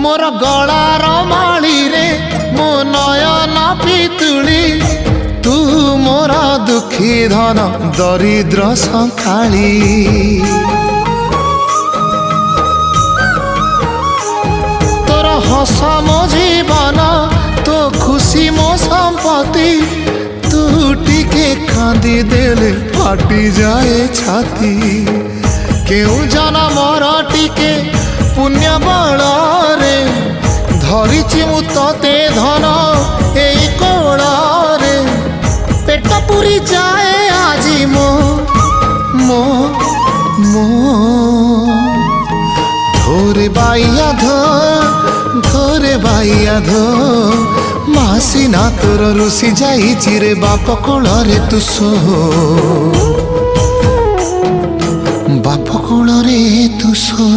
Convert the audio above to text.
मोर गलार माली रे मो नयन पितुली तू मोर दुखी धन दरिद्र संखाली तोर हस मो जीवन तो खुशी मो संपत्ति तू टिके कांदी देले फाटी जाए छाती केउ जनमर टिके पुण्य बल रे धरिछि मु तते धन एई कोल रे पेट पुरी जाए आजी मो मो मो धोरे बाइया धोरे बाइया धो मासी ना तोर रुसी जाई चिरे बाप कोल रे तू सो बाप कोल रे तू सो।